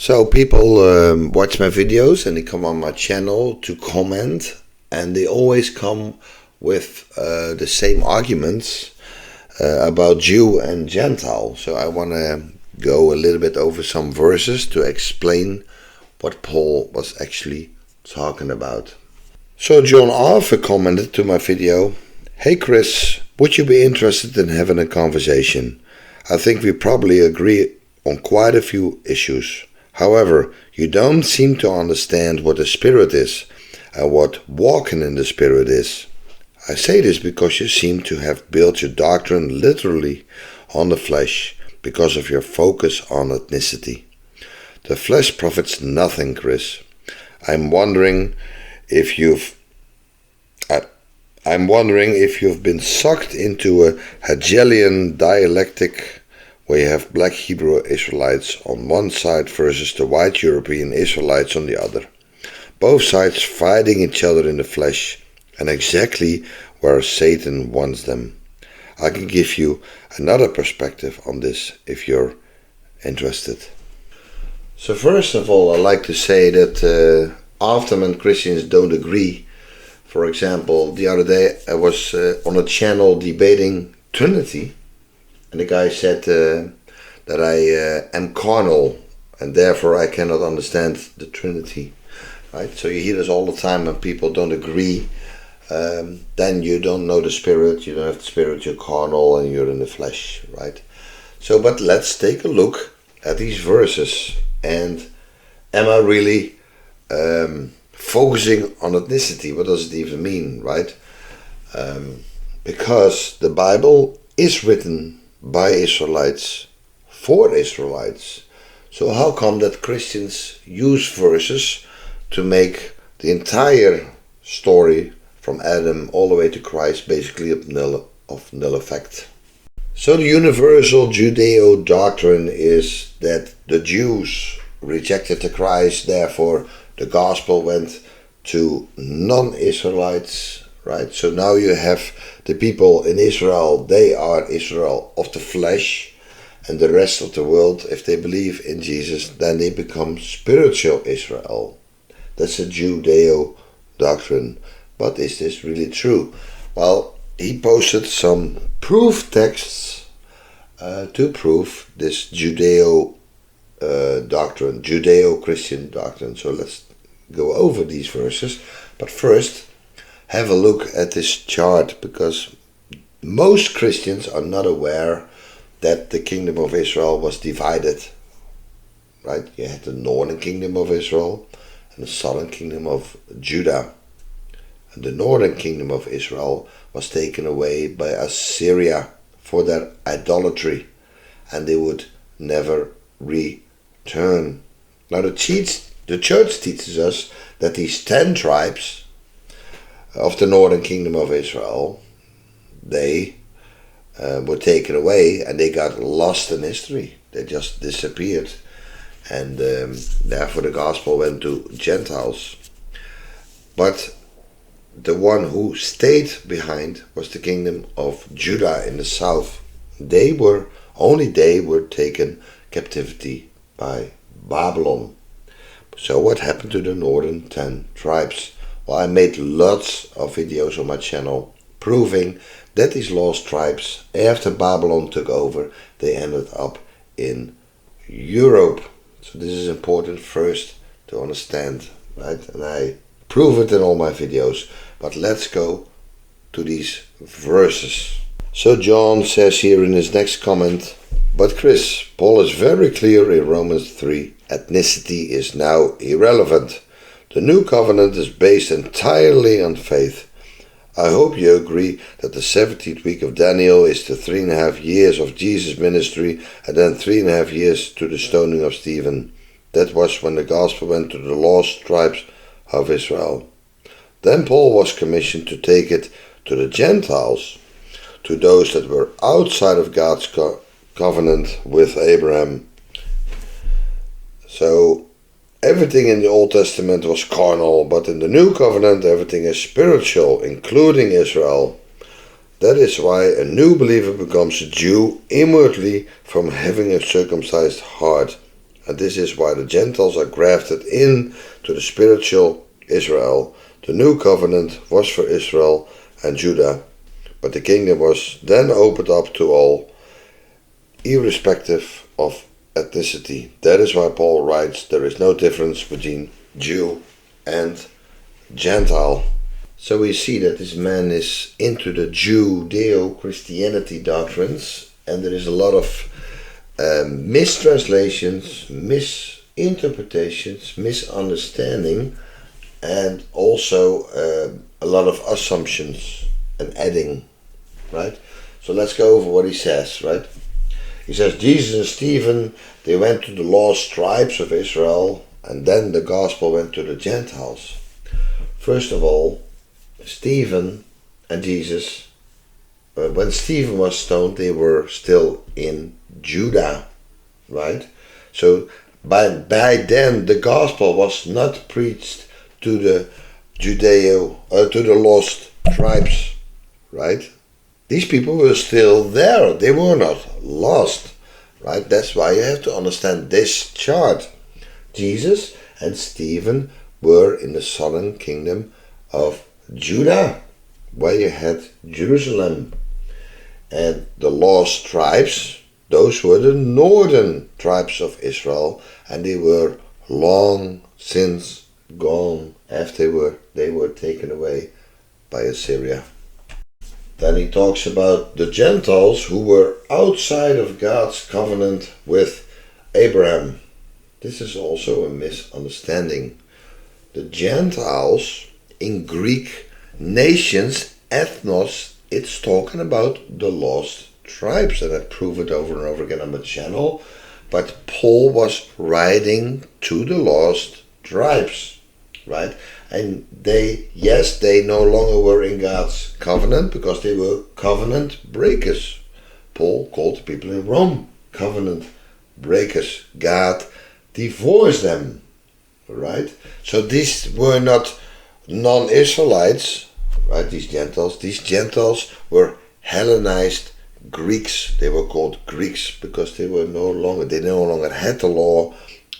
So people watch my videos and they come on my channel to comment, and they always come with the same arguments about Jew and Gentile. So I want to go a little bit over some verses to explain what Paul was actually talking about. So John Arthur commented to my video, "Hey Chris, would you be interested in having a conversation? I think we probably agree on quite a few issues. However, you don't seem to understand what the Spirit is and what walking in the Spirit is. I say this because you seem to have built your doctrine literally on the flesh because of your focus on ethnicity. The flesh profits nothing, Chris. I'm wondering if you've been sucked into a Hegelian dialectic where you have black Hebrew Israelites on one side versus the white European Israelites on the other. Both sides fighting each other in the flesh, and exactly where Satan wants them. I can give you another perspective on this if you're interested." So first of all, I like to say that often when Christians don't agree, for example, the other day I was on a channel debating Trinity, and the guy said that I am carnal and therefore I cannot understand the Trinity. Right? So you hear this all the time when people don't agree. Then you don't know the Spirit, you don't have the Spirit, you're carnal and you're in the flesh. Right? So, but let's take a look at these verses. And am I really focusing on ethnicity? What does it even mean, right? Because the Bible is written by Israelites for Israelites. So how come that Christians use verses to make the entire story from Adam all the way to Christ basically of null effect? So the universal Judeo doctrine is that the Jews rejected the Christ, therefore the gospel went to non-Israelites, right? So now you have the people in Israel, they are Israel of the flesh, and the rest of the world, if they believe in Jesus, then they become spiritual Israel. That's a Judeo doctrine. But is this really true? Well, he posted some proof texts to prove this Judeo doctrine, Judeo-Christian doctrine. So let's go over these verses. But first, have a look at this chart, because most Christians are not aware that the kingdom of Israel was divided. Right? You had the northern kingdom of Israel and the southern kingdom of Judah. And the northern kingdom of Israel was taken away by Assyria for their idolatry, and they would never return. Now the church teaches us that these 10 tribes of the northern kingdom of Israel, they were taken away and they got lost in history. They just disappeared, and therefore the gospel went to Gentiles. But the one who stayed behind was the kingdom of Judah in the south. They were taken captivity by Babylon. So what happened to the northern 10 tribes? Well, I made lots of videos on my channel proving that these lost tribes, after Babylon took over, they ended up in Europe. So this is important first to understand, right? And I prove it in all my videos. But let's go to these verses. So John says here in his next comment, "But Chris, Paul is very clear in Romans 3, ethnicity is now irrelevant. The new covenant is based entirely on faith. I hope you agree that the 70th week of Daniel is the 3.5 years of Jesus' ministry, and then 3.5 years to the stoning of Stephen. That was when the gospel went to the lost tribes of Israel. Then Paul was commissioned to take it to the Gentiles, to those that were outside of God's covenant with Abraham." So everything in the Old Testament was carnal, but in the New Covenant everything is spiritual, including Israel. That is why a new believer becomes a Jew inwardly from having a circumcised heart. And this is why the Gentiles are grafted in to the spiritual Israel. The new covenant was for Israel and Judah, but the kingdom was then opened up to all, irrespective of ethnicity. That is why Paul writes there is no difference between Jew and Gentile. So we see that this man is into the Judeo-Christianity doctrines, and there is a lot of mistranslations, misinterpretations, misunderstanding, and also a lot of assumptions and adding, right? So let's go over what he says, right? He says Jesus and Stephen, they went to the lost tribes of Israel, and then the gospel went to the Gentiles. First of all, Stephen and Jesus, when Stephen was stoned, they were still in Judah, right? So by then the gospel was not preached to the to the lost tribes, right? These people were still there. They were not lost, right? That's why you have to understand this chart. Jesus and Stephen were in the southern kingdom of Judah, where you had Jerusalem. And the lost tribes, those were the northern tribes of Israel, and they were long since gone after they were taken away by Assyria. Then he talks about the Gentiles who were outside of God's covenant with Abraham. This is also a misunderstanding. The Gentiles in Greek nations, ethnos, it's talking about the lost tribes, and I prove it over and over again on my channel. But Paul was writing to the lost tribes, right? And they no longer were in God's covenant because they were covenant breakers. Paul called the people in Rome covenant breakers. God divorced them, right? So these were not non-Israelites, right? These Gentiles were Hellenized Greeks. They were called Greeks because they no longer had the law,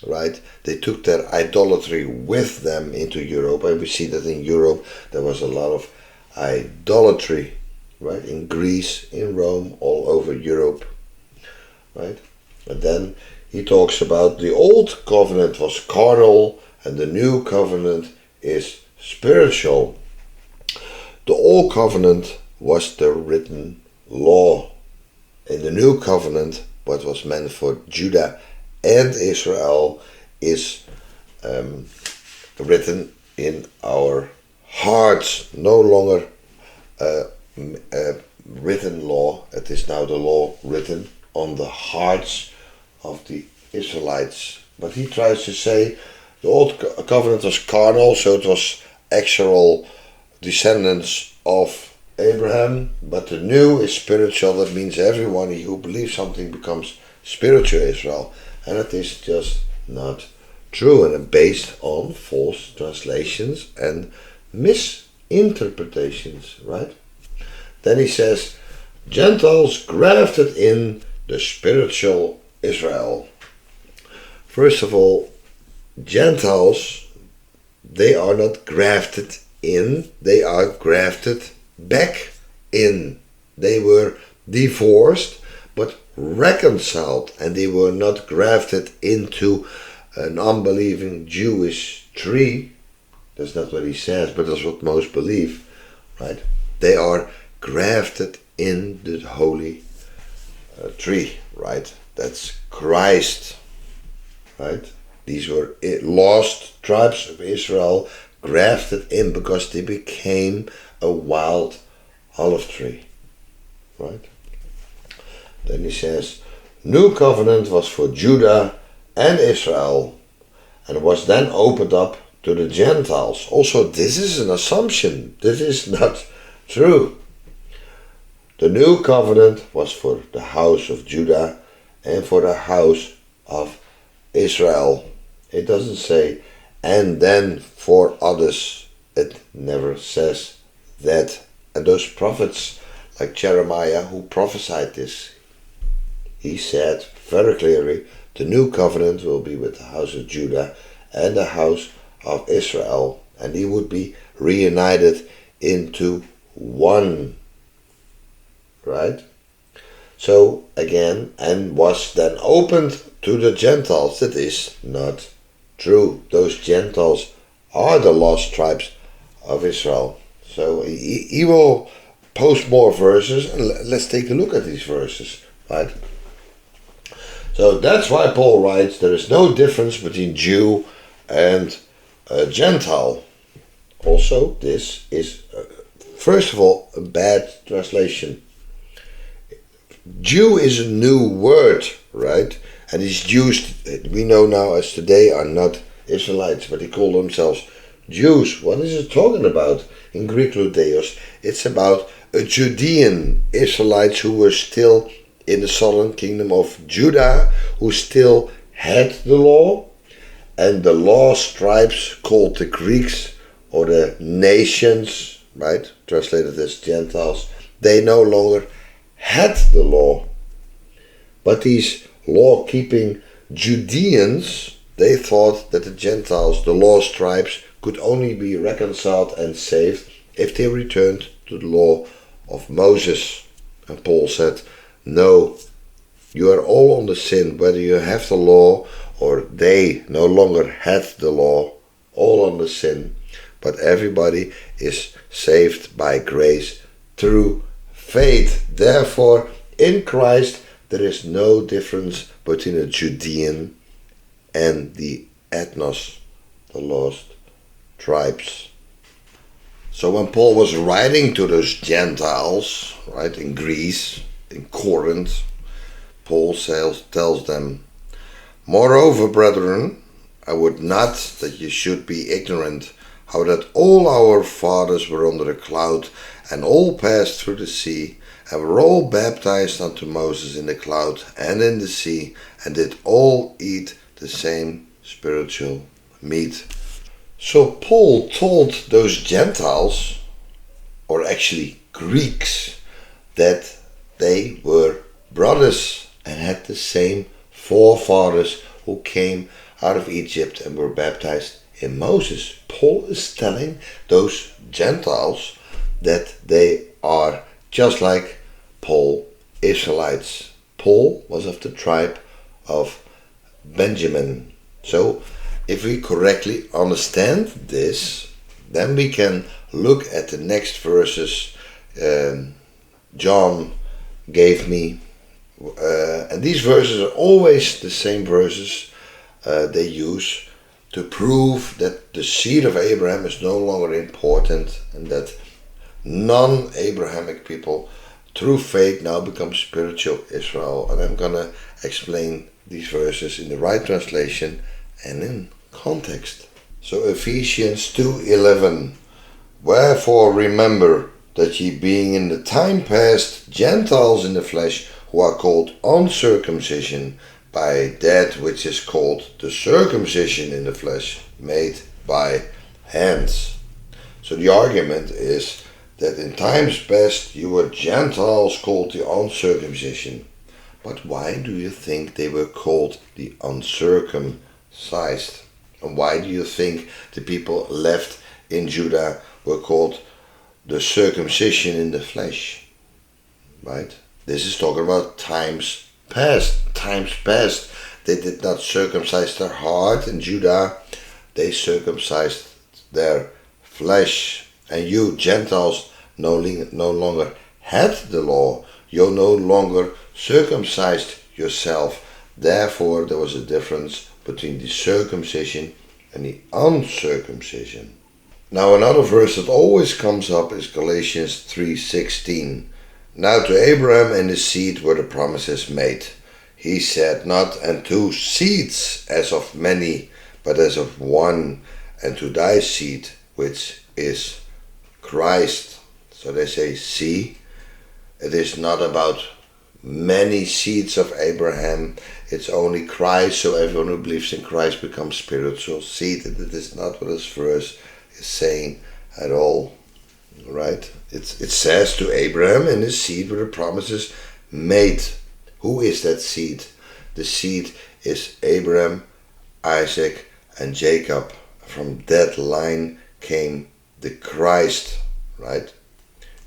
right? They took their idolatry with them into Europe, and we see that in Europe there was a lot of idolatry, right? In Greece, in Rome, all over Europe, right? And then he talks about the old covenant was carnal and the new covenant is spiritual. The old covenant was the written law. In the new covenant, what was meant for Judah and Israel is written in our hearts. No longer written law. It is now the law written on the hearts of the Israelites. But he tries to say the old covenant was carnal, so it was actual descendants of Abraham, but the new is spiritual. That means everyone who believes something becomes spiritual Israel, and it is just not true, and based on false translations and misinterpretations, right? Then he says, Gentiles grafted in the spiritual Israel. First of all, Gentiles, they are not grafted in, they are grafted back in. They were divorced but reconciled, and they were not grafted into an unbelieving Jewish tree. That's not what he says, but that's what most believe, right? They are grafted in the holy tree, right? That's Christ, right? These were lost tribes of Israel grafted in because they became a wild olive tree, right? Then he says, new covenant was for Judah and Israel and was then opened up to the Gentiles. Also, this is an assumption. This is not true. The new covenant was for the house of Judah and for the house of Israel. It doesn't say, and then for others. It never says that. And those prophets like Jeremiah who prophesied this, he said very clearly, The new covenant will be with the house of Judah and the house of Israel, and he would be reunited into one. Right? So again, and was then opened to the Gentiles. That is not true. Those Gentiles are the lost tribes of Israel. So he will post more verses, and let's take a look at these verses. Right? So that's why Paul writes, there is no difference between Jew and Gentile. Also, this is, first of all, a bad translation. Jew is a new word, right? And it's used, we know now as today, are not Israelites, but they call themselves Jews. What is it talking about in Greek Ludeos? It's about a Judean Israelites who were still in the southern kingdom of Judah, who still had the law, and the lost tribes called the Greeks or the nations, right, translated as Gentiles, they no longer had the law. But these law-keeping Judeans, they thought that the Gentiles, the lost tribes, could only be reconciled and saved if they returned to the law of Moses. And Paul said, no, you are all under sin, whether you have the law or they no longer had the law, all under sin. But everybody is saved by grace through faith. Therefore, in Christ, there is no difference between a Judean and the ethnos, the lost tribes. So when Paul was writing to those Gentiles, right, in Greece, in Corinth, Paul tells them, moreover, brethren, I would not that you should be ignorant how that all our fathers were under a cloud, and all passed through the sea, and were all baptized unto Moses in the cloud and in the sea, and did all eat the same spiritual meat. So Paul told those Gentiles, or actually Greeks, that they were brothers and had the same forefathers who came out of Egypt and were baptized in Moses. Paul is telling those Gentiles that they are just like Paul, Israelites. Paul was of the tribe of Benjamin. So if we correctly understand this, then we can look at the next verses John gave me. And these verses are always the same verses they use to prove that the seed of Abraham is no longer important, and that non-Abrahamic people through faith now become spiritual Israel. And I'm gonna explain these verses in the right translation and in context. So Ephesians 2:11, wherefore remember that ye being in the time past Gentiles in the flesh, who are called uncircumcision, by that which is called the circumcision in the flesh, made by hands. So the argument is that in times past you were Gentiles called the uncircumcision. But why do you think they were called the uncircumcised? And why do you think the people left in Judah were called the circumcision in the flesh? Right? This is talking about times past. Times past. They did not circumcise their heart in Judah. They circumcised their flesh. And you, Gentiles, no longer had the law. You no longer circumcised yourself. Therefore, there was a difference between the circumcision and the uncircumcision. Now, another verse that always comes up is Galatians 3:16. Now to Abraham and his seed were the promises made. He said not unto seeds as of many, but as of one, and to thy seed, which is Christ. So they say, see, it is not about many seeds of Abraham, it's only Christ, so everyone who believes in Christ becomes spiritual seed. And it is not what this verse is saying at all. Right? It says to Abraham and his seed were the promises made. Who is that seed? the seed is Abraham, Isaac, and Jacob. From that line came the Christ, right?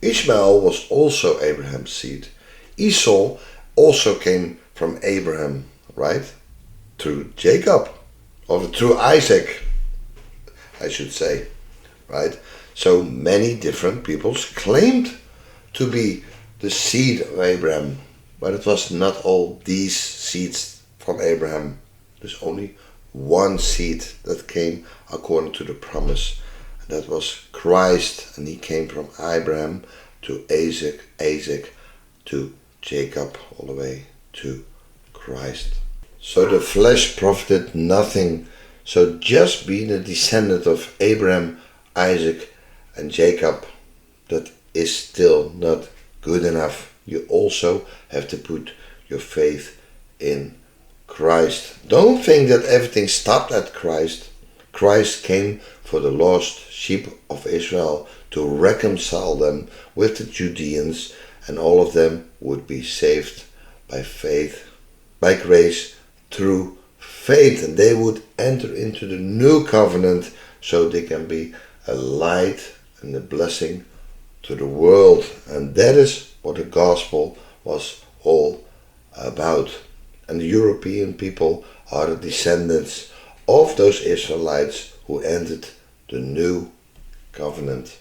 Ishmael was also Abraham's seed. Esau also came from Abraham, right? Through Jacob, or through Isaac, I should say, right? So many different peoples claimed to be the seed of Abraham, but it was not all these seeds from Abraham. There's only one seed that came according to the promise, and that was Christ, and he came from Abraham to Isaac to Jacob, all the way to Christ. So the flesh profited nothing. So just being a descendant of Abraham, Isaac, and Jacob, that is still not good enough. You also have to put your faith in Christ. Don't think that everything stopped at Christ. Christ came for the lost sheep of Israel to reconcile them with the Judeans, and all of them would be saved by faith, by grace, through faith, and they would enter into the new covenant so they can be a light and a blessing to the world. And that is what the gospel was all about. And the European people are the descendants of those Israelites who entered the new covenant.